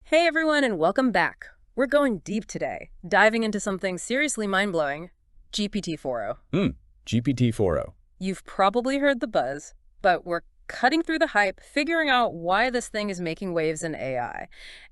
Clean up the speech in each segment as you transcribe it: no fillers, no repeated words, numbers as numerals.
Hey everyone, and welcome back. We're going deep today, diving into something seriously mind-blowing, GPT-4o. GPT-4o. You've probably heard the buzz, but we're cutting through the hype, figuring out why this thing is making waves in AI.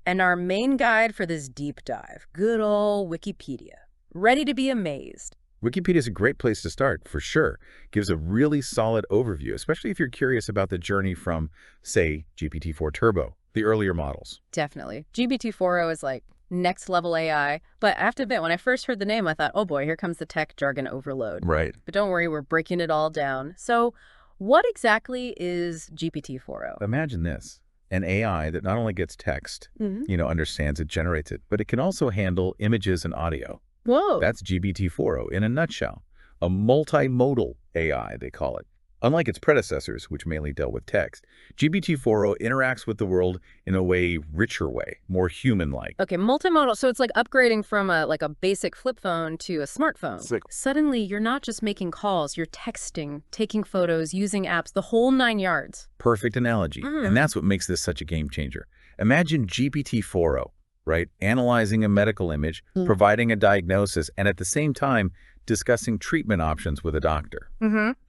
And our main guide for this deep dive, good old Wikipedia. Ready to be amazed. Wikipedia is a great place to start, for sure. Gives a really solid overview, especially if you're curious about the journey from, say, GPT-4 Turbo, the earlier models. Definitely. GPT-4o is like next level AI, but I have to admit, when I first heard the name, I thought, oh boy, here comes the tech jargon overload. Right. But don't worry, we're breaking it all down. So what exactly is GPT-4o? Imagine this. An AI that not only gets text, understands it, generates it, but it can also handle images and audio. Whoa. That's GPT-4o in a nutshell. A multimodal AI, they call it. Unlike its predecessors, which mainly dealt with text, GPT-4o interacts with the world in a richer way, more human-like. Okay, multimodal. So it's like upgrading from a basic flip phone to a smartphone. Sick. Suddenly, you're not just making calls, you're texting, taking photos, using apps, the whole 9 yards. Perfect analogy. And that's what makes this such a game changer. Imagine GPT-4o, right? Analyzing a medical image, providing a diagnosis, and at the same time, discussing treatment options with a doctor.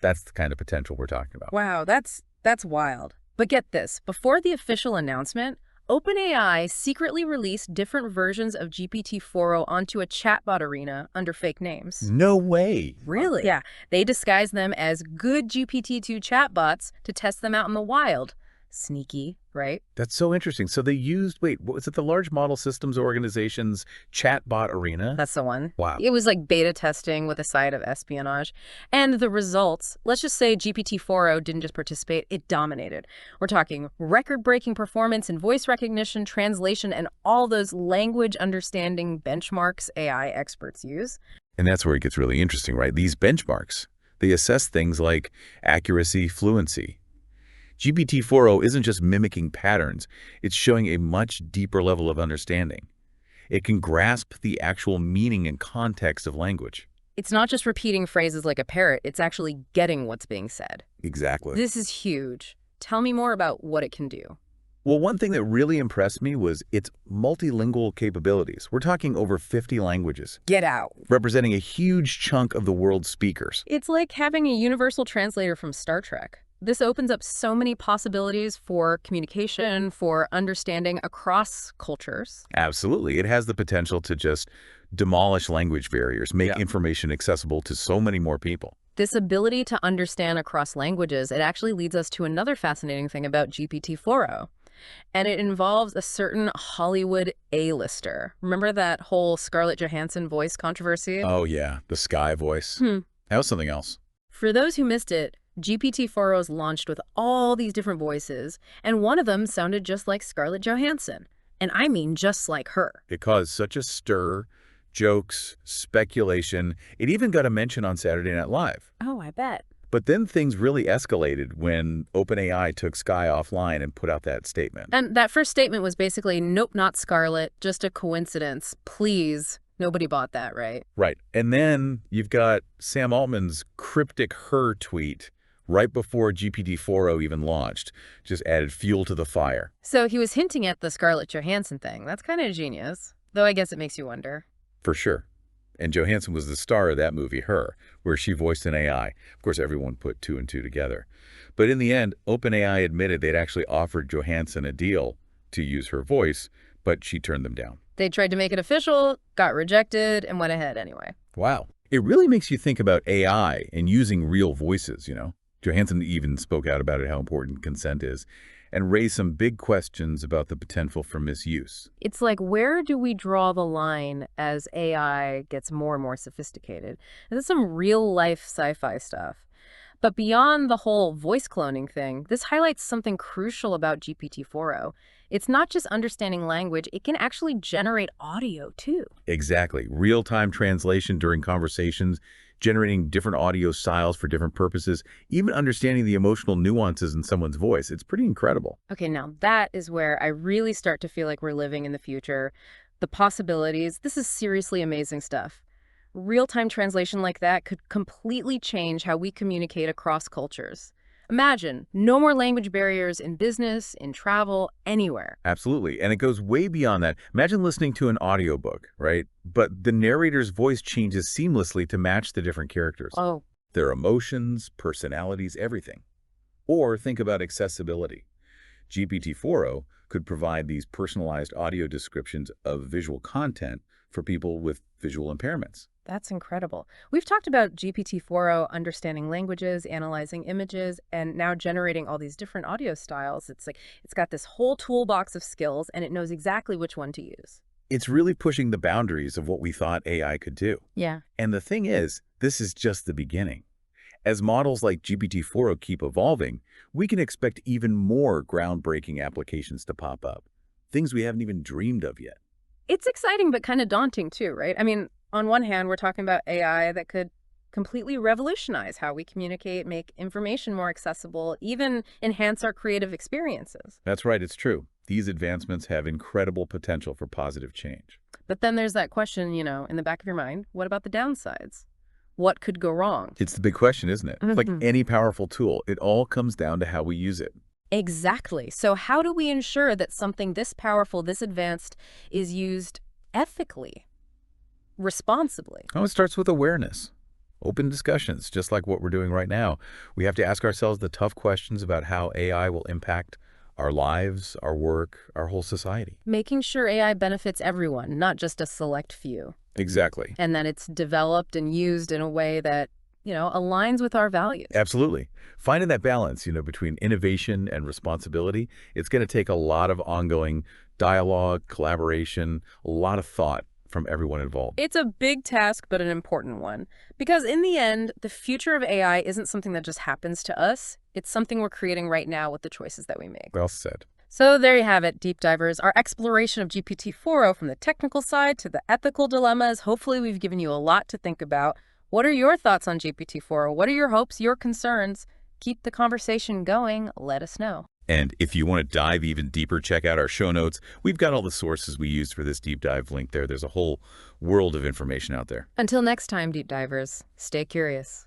That's the kind of potential we're talking about. Wow, that's wild. But get this, before the official announcement, OpenAI secretly released different versions of GPT-4o onto a chatbot arena under fake names. No way. Really? Yeah, they disguised them as good GPT-2 chatbots to test them out in the wild. Sneaky, right? That's so interesting. So they used, wait, what was it, the Large Model Systems Organization's chatbot arena? That's the one. Wow. It was like beta testing with a side of espionage. And the results, let's just say GPT-4o didn't just participate, it dominated. We're talking record-breaking performance in voice recognition, translation, and all those language understanding benchmarks AI experts use. And that's where it gets really interesting, right? These benchmarks, they assess things like accuracy, fluency. GPT-4o isn't just mimicking patterns, it's showing a much deeper level of understanding. It can grasp the actual meaning and context of language. It's not just repeating phrases like a parrot, it's actually getting what's being said. Exactly. This is huge. Tell me more about what it can do. Well, one thing that really impressed me was its multilingual capabilities. We're talking over 50 languages. Get out. Representing a huge chunk of the world's speakers. It's like having a universal translator from Star Trek. This opens up so many possibilities for communication, for understanding across cultures. Absolutely. It has the potential to just demolish language barriers, make information accessible to so many more people. This ability to understand across languages, it actually leads us to another fascinating thing about GPT-4o. And it involves a certain Hollywood A-lister. Remember that whole Scarlett Johansson voice controversy? Oh, yeah. The Sky voice. That was something else. For those who missed it, GPT-4o is launched with all these different voices, and one of them sounded just like Scarlett Johansson. And I mean just like her. It caused such a stir, jokes, speculation. It even got a mention on Saturday Night Live. Oh, I bet. But then things really escalated when OpenAI took Sky offline and put out that statement. And that first statement was basically, nope, not Scarlett, just a coincidence. Please. Nobody bought that, right? Right. And then you've got Sam Altman's cryptic her tweet right before GPT-4o even launched, just added fuel to the fire. So he was hinting at the Scarlett Johansson thing. That's kind of genius. Though I guess it makes you wonder. For sure. And Johansson was the star of that movie, Her, where she voiced an AI. Of course, everyone put two and two together. But in the end, OpenAI admitted they'd actually offered Johansson a deal to use her voice, but she turned them down. They tried to make it official, got rejected, and went ahead anyway. Wow. It really makes you think about AI and using real voices, Johansson even spoke out about it, how important consent is, and raised some big questions about the potential for misuse. It's like, where do we draw the line as AI gets more and more sophisticated? And this is some real-life sci-fi stuff. But beyond the whole voice cloning thing, this highlights something crucial about GPT-4o. It's not just understanding language, it can actually generate audio too. Exactly. Real-time translation during conversations, generating different audio styles for different purposes, even understanding the emotional nuances in someone's voice. It's pretty incredible. Okay, now that is where I really start to feel like we're living in the future. The possibilities, this is seriously amazing stuff. Real-time translation like that could completely change how we communicate across cultures. Imagine, no more language barriers in business, in travel, anywhere. Absolutely. And it goes way beyond that. Imagine listening to an audiobook, right? But the narrator's voice changes seamlessly to match the different characters. Oh, Their emotions, personalities, everything. Or think about accessibility. GPT-4o could provide these personalized audio descriptions of visual content for people with visual impairments. that's incredible. We've talked about GPT-4o understanding languages, analyzing images, and now generating all these different audio styles. It's like it's got this whole toolbox of skills, and it knows exactly which one to use. It's really pushing the boundaries of what we thought AI could do. Yeah. And the thing is, this is just the beginning. As models like GPT-4o keep evolving, we can expect even more groundbreaking applications to pop up, things we haven't even dreamed of yet. It's exciting, but kind of daunting too, right? I mean, on one hand, we're talking about AI that could completely revolutionize how we communicate, make information more accessible, even enhance our creative experiences. That's right, it's true. These advancements have incredible potential for positive change. But then there's that question, in the back of your mind, what about the downsides? What could go wrong? It's the big question, isn't it? Like Mhm. any powerful tool, it all comes down to how we use it. Exactly. So how do we ensure that something this powerful, this advanced, is used ethically, responsibly? Oh, it starts with awareness. Open discussions, just like what we're doing right now. We have to ask ourselves the tough questions about how AI will impact our lives, our work, our whole society. Making sure AI benefits everyone, not just a select few, Exactly. and that it's developed and used in a way that, aligns with our values. Absolutely. Finding that balance, between innovation and responsibility, it's going to take a lot of ongoing dialogue, collaboration, a lot of thought from everyone involved. It's a big task, but an important one. Because in the end, the future of AI isn't something that just happens to us. It's something we're creating right now with the choices that we make. Well said. So there you have it, deep divers. Our exploration of GPT-4o from the technical side to the ethical dilemmas. Hopefully we've given you a lot to think about. What are your thoughts on GPT-4o? What are your hopes, your concerns? Keep the conversation going. Let us know. And if you want to dive even deeper, check out our show notes. We've got all the sources we used for this deep dive link there. There's a whole world of information out there. Until next time, deep divers, stay curious.